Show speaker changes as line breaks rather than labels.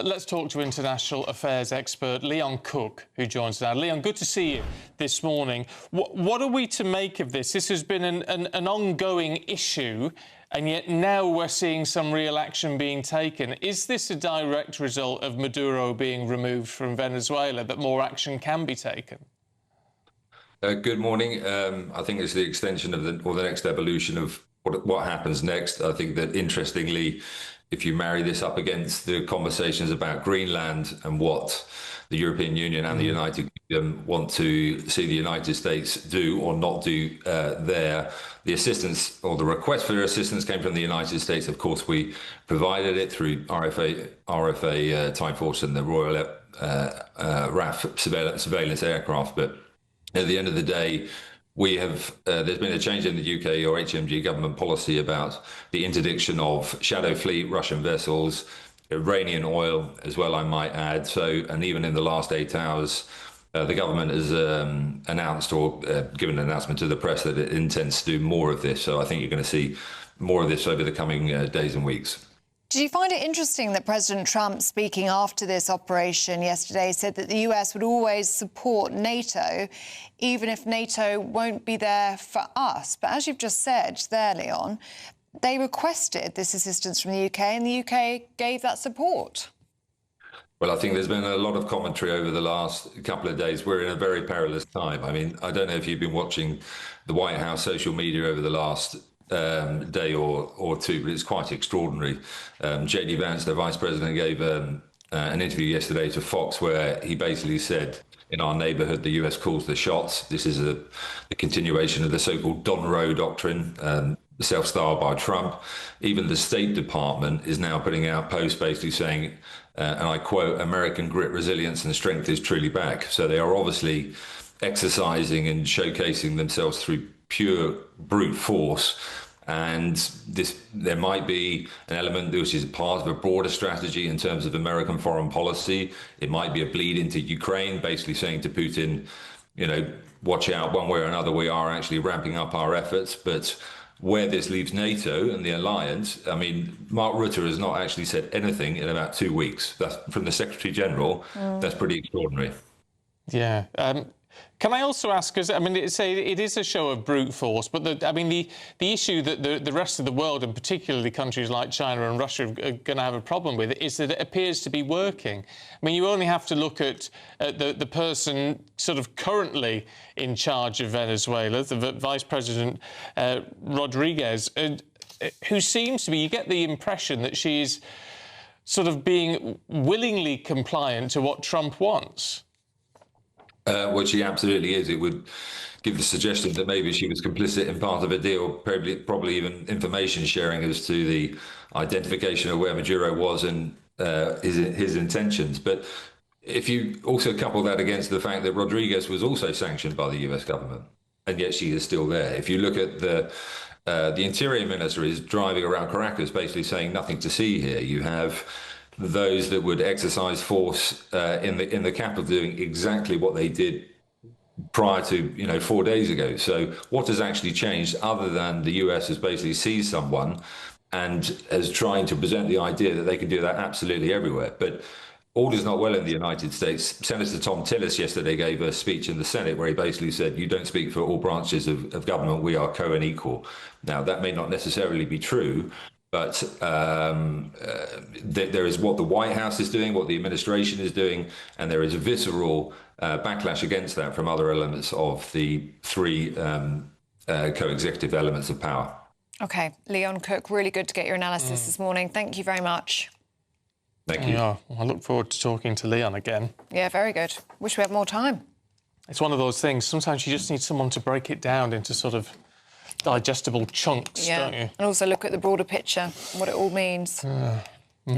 Let's talk to international affairs expert Leon Cook, who joins us now. Leon, good to see you this morning. What are we to make of this? This has been an ongoing issue, and yet now we're seeing some real action being taken. Is this a direct result of Maduro being removed from Venezuela, that more action can be taken?
Good morning. I think it's the extension of the next evolution of what happens next. I think that, interestingly, if you marry this up against the conversations about Greenland and what the European Union and the United Kingdom want to see the United States do or not do there, the assistance or the request for assistance came from the United States. Of course, we provided it through RFA Time Force and the Royal RAF surveillance aircraft. But at the end of the day, we have there's been a change in the UK or HMG government policy about the interdiction of shadow fleet, Russian vessels, Iranian oil as well, I might add. So, and even in the last 8 hours, the government has announced or given an announcement to the press that it intends to do more of this. So I think you're going to see more of this over the coming days and weeks.
Did you find it interesting that President Trump, speaking after this operation yesterday, said that the US would always support NATO, even if NATO won't be there for us? But as you've just said there, Leon, they requested this assistance from the UK and the UK gave that support.
Well, I think there's been a lot of commentary over the last couple of days. We're in a very perilous time. I mean, I don't know if you've been watching the White House social media over the last day or two, but it's quite extraordinary. JD Vance, the vice president, gave an interview yesterday to Fox where he basically said, in our neighborhood, the US calls the shots. This is a continuation of the so-called Don Roe doctrine, self-styled by Trump. Even the State Department is now putting out posts basically saying, and I quote, "American grit, resilience and strength is truly back." So they are obviously exercising and showcasing themselves through pure brute force. And there might be an element which is part of a broader strategy in terms of American foreign policy. It might be a bleed into Ukraine, basically saying to Putin, you know, watch out, one way or another, we are actually ramping up our efforts. But where this leaves NATO and the alliance, I mean, Mark Rutte has not actually said anything in about 2 weeks. That's from the Secretary General. That's pretty extraordinary.
Yeah. Can I also ask, because I mean, it is a show of brute force, but the issue that the rest of the world, and particularly countries like China and Russia, are going to have a problem with is that it appears to be working. I mean, you only have to look at the person sort of currently in charge of Venezuela, the Vice President Rodriguez, who seems to be, you get the impression that she's sort of being willingly compliant to what Trump wants.
Which she absolutely is. It would give the suggestion that maybe she was complicit in part of a deal, probably even information sharing as to the identification of where Maduro was and his intentions. But if you also couple that against the fact that Rodriguez was also sanctioned by the US government, and yet she is still there. If you look at the Interior Minister is driving around Caracas basically saying nothing to see here. You have those that would exercise force in the capital doing exactly what they did prior to 4 days ago. So what has actually changed other than the US has basically seized someone and is trying to present the idea that they can do that absolutely everywhere? But all is not well in the United States. Senator Tom Tillis yesterday gave a speech in the Senate where he basically said, you don't speak for all branches of government, we are co and equal. Now, that may not necessarily be true, but there is what the White House is doing, what the administration is doing, and there is a visceral backlash against that from other elements of the three co-executive elements of power.
OK, Leon Cook, really good to get your analysis this morning. Thank you very much.
Thank you.
Yeah, I look forward to talking to Leon again.
Yeah, very good. Wish we had more time.
It's one of those things. Sometimes you just need someone to break it down into sort of digestible chunks, don't you?
And also look at the broader picture, what it all means.